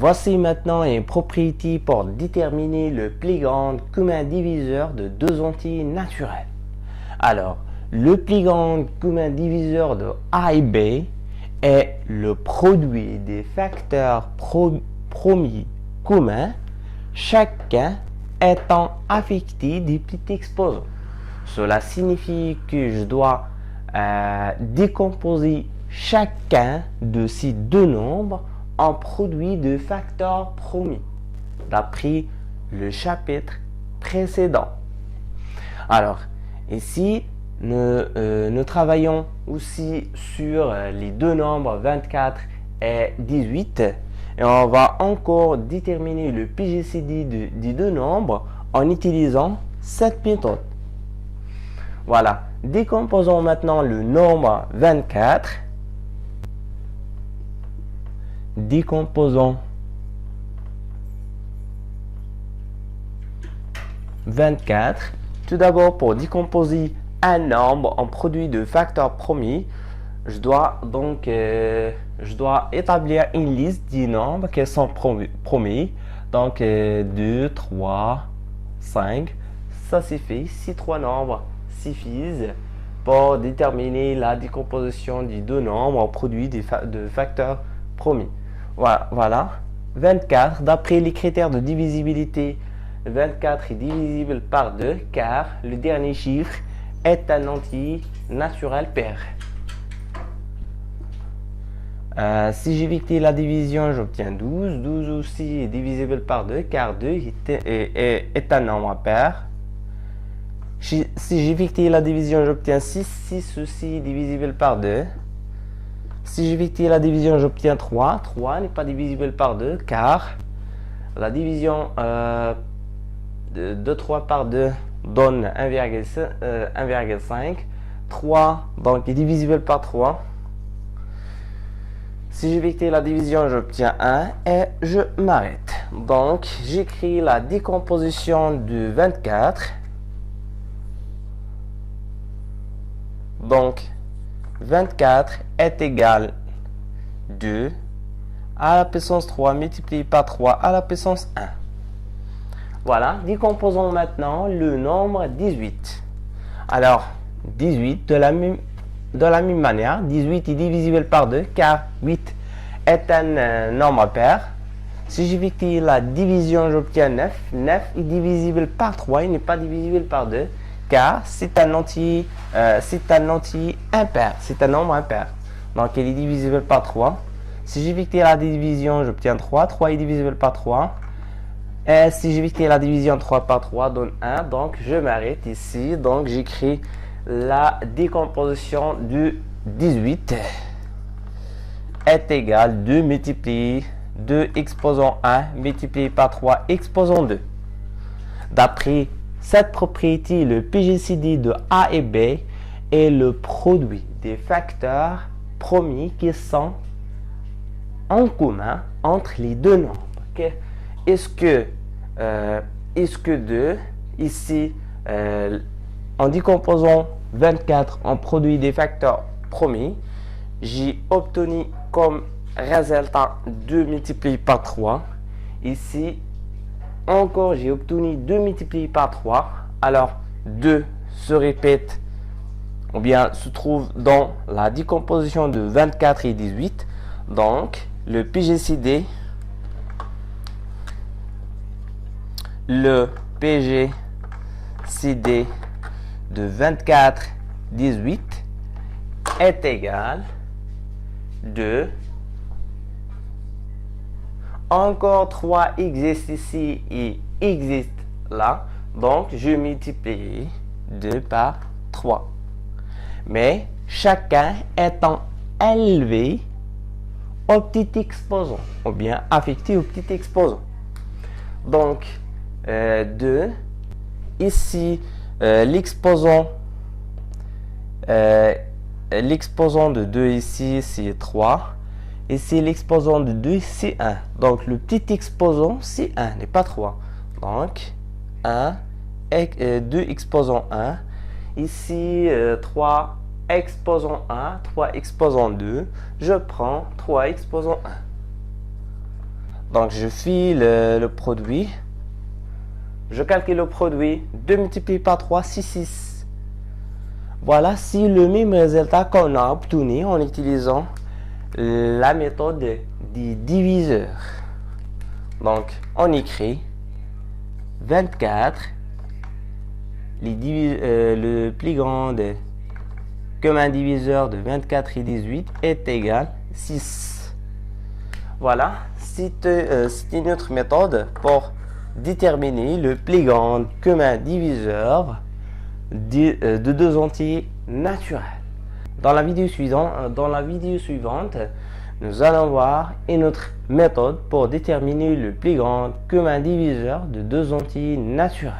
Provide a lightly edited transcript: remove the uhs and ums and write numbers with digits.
Voici maintenant une propriété pour déterminer le plus grand commun diviseur de deux entiers naturels. Alors, le plus grand commun diviseur de A et B est le produit des facteurs premiers communs, chacun étant affecté des petits exposants. Cela signifie que je dois décomposer chacun de ces deux nombres en produit de facteurs premiers, d'après le chapitre précédent. Alors, ici, nous travaillons aussi sur les deux nombres 24 et 18 et on va encore déterminer le PGCD des deux nombres en utilisant cette méthode. Voilà, décomposons maintenant le nombre 24. Décomposons 24. Tout d'abord, pour décomposer un nombre en produit de facteurs premiers, je dois établir une liste des nombres qui sont premiers. Donc 2, 3, 5. Ça c'est fait. Ces trois nombres suffisent pour déterminer la décomposition des deux nombres en produit de facteurs premiers. Voilà. 24, d'après les critères de divisibilité, 24 est divisible par 2 car le dernier chiffre est un entier naturel pair. Si j'évite la division, j'obtiens 12. 12 aussi est divisible par 2 car 2 est un nombre pair. Si j'évite la division, j'obtiens 6. 6 aussi est divisible par 2. Si j'évite la division, j'obtiens 3. 3 n'est pas divisible par 2 car la division de 3 par 2 donne 1,5. 3 donc est divisible par 3. Si j'évite la division, j'obtiens 1 et je m'arrête. Donc, j'écris la décomposition de 24. Donc, 24 est égal 2 à la puissance 3 multiplié par 3 à la puissance 1. Voilà, décomposons maintenant le nombre 18. Alors, 18, de la même manière, 18 est divisible par 2 car 8 est un nombre pair. Si j'évite la division, j'obtiens 9. 9 est divisible par 3, il n'est pas divisible par 2 car c'est un entier impair, c'est un nombre impair. Donc, il est divisible par 3. Si j'évite la division, j'obtiens 3. 3 est divisible par 3. Et si j'évite la division, 3 par 3 donne 1. Donc, je m'arrête ici. Donc, j'écris la décomposition du 18 est égal 2 multiplié 2 exposant 1 multiplié par 3 exposant 2. D'après cette propriété, le PGCD de A et B est le produit des facteurs premiers qui sont en commun entre les deux nombres. Okay? Est-ce que 2, ici, en décomposant 24 en produit des facteurs premiers, j'ai obtenu comme résultat 2 multiplié par 3. Ici, encore, j'ai obtenu 2 multiplié par 3. Alors, 2 se répète ou bien se trouve dans la décomposition de 24 et 18. Donc, le PGCD, de 24, 18 est égal de encore 3 existe ici et existe là. Donc, je multiplie 2 par 3. Mais chacun étant élevé au petit exposant ou bien affecté au petit exposant. Donc, 2. Ici, l'exposant de 2 ici, c'est 3. Ici, l'exposant de 2, c'est 1. Donc, le petit exposant, c'est 1, n'est pas 3. Donc, 1, 2 exposant 1. Ici, 3 exposant 1, 3 exposant 2. Je prends 3 exposant 1. Donc je file le produit. Je calcule le produit. 2 multiplié par 3, 6. Voilà, c'est le même résultat qu'on a obtenu en utilisant la méthode des diviseurs. Donc, on écrit 24, le plus grand commun diviseur de 24 et 18 est égal à 6. Voilà, c'est une autre méthode pour déterminer le plus grand commun diviseur de deux entiers naturels. Dans la vidéo suivante, nous allons voir une autre méthode pour déterminer le plus grand commun diviseur de deux entiers naturels.